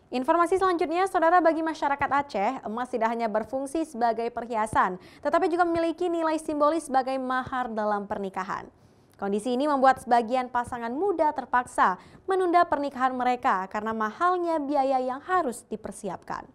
Informasi selanjutnya, saudara, bagi masyarakat Aceh, emas tidak hanya berfungsi sebagai perhiasan, tetapi juga memiliki nilai simbolis sebagai mahar dalam pernikahan. Kondisi ini membuat sebagian pasangan muda terpaksa menunda pernikahan mereka karena mahalnya biaya yang harus dipersiapkan.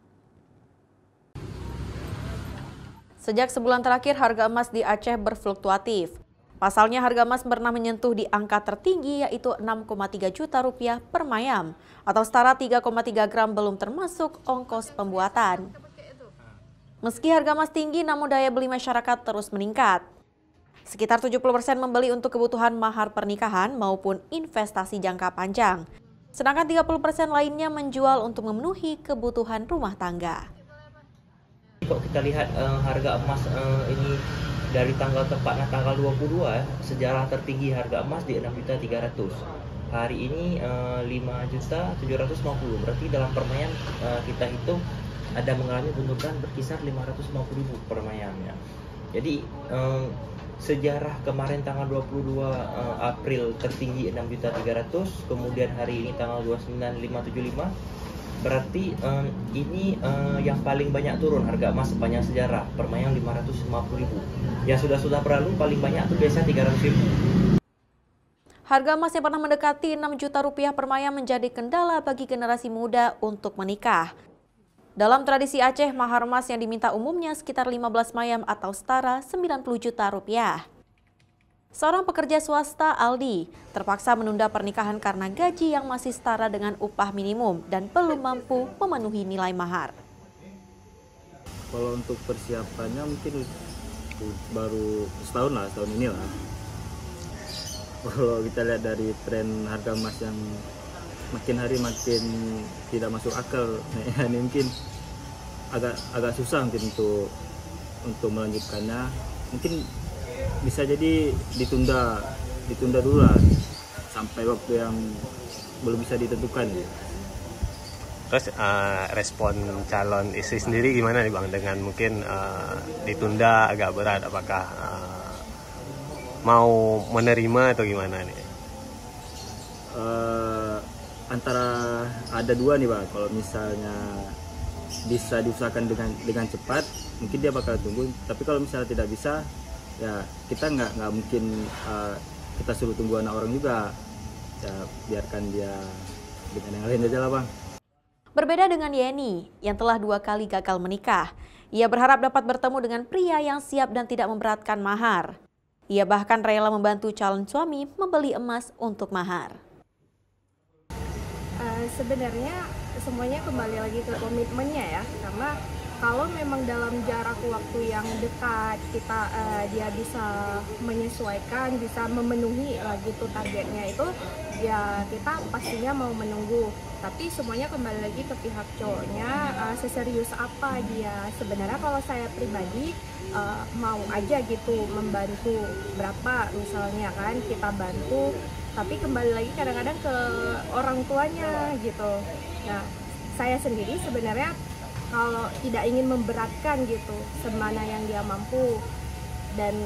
Sejak sebulan terakhir, harga emas di Aceh berfluktuatif. Pasalnya harga emas pernah menyentuh di angka tertinggi yaitu 6,3 juta rupiah per mayam atau setara 3,3 gram belum termasuk ongkos pembuatan. Meski harga emas tinggi namun daya beli masyarakat terus meningkat. Sekitar 70% membeli untuk kebutuhan mahar pernikahan maupun investasi jangka panjang. Sedangkan 30% lainnya menjual untuk memenuhi kebutuhan rumah tangga. Kalau kita lihat harga emas ini dari tanggal tepatnya tanggal 22, sejarah tertinggi harga emas di 6.300.000. Hari ini 5.750.000. Berarti dalam per mayam kita hitung ada mengalami penurunan berkisar 550.000 per mayamnya. Jadi sejarah kemarin tanggal 22 April tertinggi 6.300.000, kemudian hari ini tanggal 29 575. Berarti ini yang paling banyak turun harga emas sepanjang sejarah, per mayam 550.000. Yang sudah berlalu paling banyak itu biasa 300.000. Harga emas yang pernah mendekati 6 juta rupiah per mayam menjadi kendala bagi generasi muda untuk menikah. Dalam tradisi Aceh, mahar emas yang diminta umumnya sekitar 15 mayam atau setara 90 juta rupiah. Seorang pekerja swasta, Aldi, terpaksa menunda pernikahan karena gaji yang masih setara dengan upah minimum dan belum mampu memenuhi nilai mahar. Kalau untuk persiapannya mungkin baru setahun ini lah. Kalau kita lihat dari tren harga emas yang makin hari makin tidak masuk akal, ini mungkin agak susah mungkin untuk melanjutkannya. Mungkin bisa jadi ditunda dulu lah sampai waktu yang belum bisa ditentukan ya. Terus respon calon istri sendiri gimana nih Bang dengan mungkin ditunda agak berat, apakah mau menerima atau gimana nih? Antara ada dua nih Bang, kalau misalnya bisa diusahakan dengan cepat mungkin dia bakal tunggu, tapi kalau misalnya tidak bisa ya kita nggak mungkin kita suruh tunggu anak orang juga, ya biarkan dia dengan yang lain aja lah Bang. Berbeda dengan Yeni yang telah 2 kali gagal menikah, ia berharap dapat bertemu dengan pria yang siap dan tidak memberatkan mahar. Ia bahkan rela membantu calon suami membeli emas untuk mahar. Sebenarnya semuanya kembali lagi ke komitmennya ya, karena kalau memang dalam jarak waktu yang dekat dia bisa menyesuaikan, bisa memenuhi gitu targetnya itu, ya kita pastinya mau menunggu. Tapi semuanya kembali lagi ke pihak cowoknya, seserius apa dia. Sebenarnya kalau saya pribadi mau aja gitu membantu berapa misalnya kan kita bantu, tapi kembali lagi kadang-kadang ke orang tuanya gitu. Nah, saya sendiri sebenarnya kalau tidak ingin memberatkan gitu, semana yang dia mampu. Dan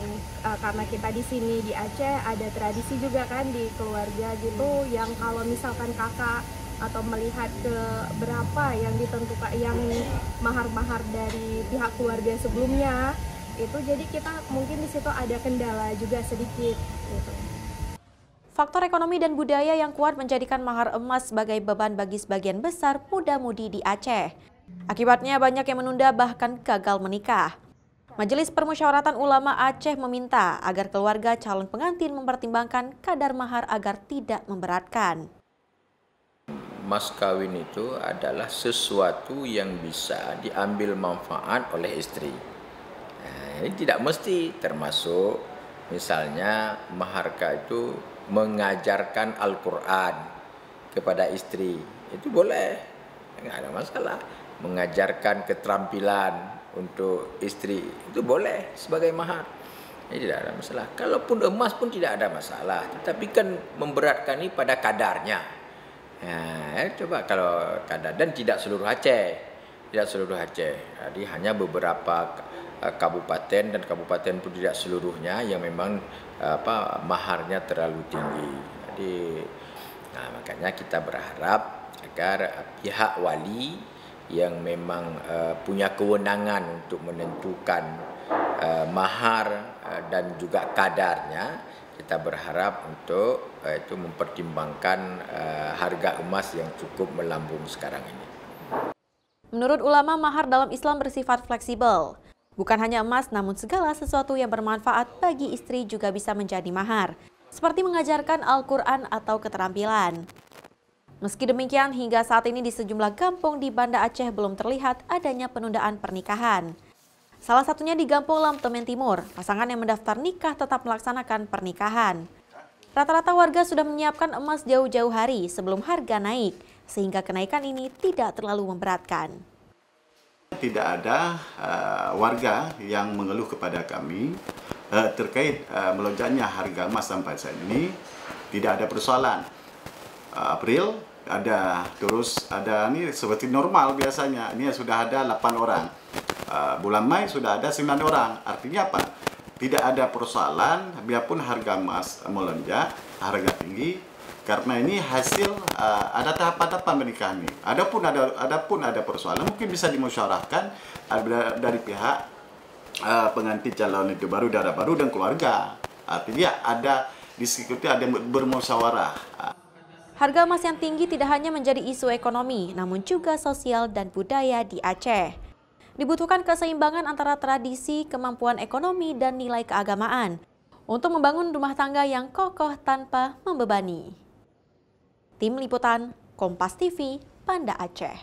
karena kita di sini di Aceh ada tradisi juga kan di keluarga gitu, yang kalau misalkan kakak atau melihat ke berapa yang ditentukan, yang mahar-mahar dari pihak keluarga sebelumnya, itu jadi kita mungkin di situ ada kendala juga sedikit gitu. Faktor ekonomi dan budaya yang kuat menjadikan mahar emas sebagai beban bagi sebagian besar muda-mudi di Aceh. Akibatnya banyak yang menunda bahkan gagal menikah. Majelis Permusyawaratan Ulama Aceh meminta agar keluarga calon pengantin mempertimbangkan kadar mahar agar tidak memberatkan. Mas kawin itu adalah sesuatu yang bisa diambil manfaat oleh istri. Nah, ini tidak mesti, termasuk misalnya maharka itu mengajarkan Al-Quran kepada istri. Itu boleh, nggak ada masalah. Mengajarkan keterampilan untuk istri itu boleh sebagai mahar, ini tidak ada masalah. Kalaupun emas pun tidak ada masalah, tetapi kan memberatkan ini pada kadarnya. Coba kalau kadar, dan tidak seluruh Aceh, jadi hanya beberapa kabupaten, dan kabupaten pun tidak seluruhnya yang memang maharnya terlalu tinggi. Jadi makanya kita berharap agar pihak wali yang memang punya kewenangan untuk menentukan mahar dan juga kadarnya, kita berharap untuk itu mempertimbangkan harga emas yang cukup melambung sekarang ini. Menurut ulama, mahar dalam Islam bersifat fleksibel. Bukan hanya emas, namun segala sesuatu yang bermanfaat bagi istri juga bisa menjadi mahar, seperti mengajarkan Al-Quran atau keterampilan. Meski demikian, hingga saat ini di sejumlah kampung di Banda Aceh belum terlihat adanya penundaan pernikahan. Salah satunya di Kampung Lamtemen Timur, pasangan yang mendaftar nikah tetap melaksanakan pernikahan. Rata-rata warga sudah menyiapkan emas jauh-jauh hari sebelum harga naik, sehingga kenaikan ini tidak terlalu memberatkan. Tidak ada warga yang mengeluh kepada kami terkait melonjaknya harga emas sampai saat ini. Tidak ada persoalan. April ada ini seperti normal biasanya. Ini sudah ada 8 orang. Bulan Mei sudah ada 9 orang. Artinya apa? Tidak ada persoalan biarpun harga emas melonjak, harga tinggi. Karena ini hasil ada tahapan-tahapan pernikahan ini. Adapun ada persoalan mungkin bisa dimusyawarahkan dari pihak pengantin calon itu baru, darah baru dan keluarga. Artinya ada diskusi, ada bermusyawarah. Harga emas yang tinggi tidak hanya menjadi isu ekonomi, namun juga sosial dan budaya di Aceh. Dibutuhkan keseimbangan antara tradisi, kemampuan ekonomi, dan nilai keagamaan untuk membangun rumah tangga yang kokoh tanpa membebani. Tim Liputan, Kompas TV, Banda Aceh.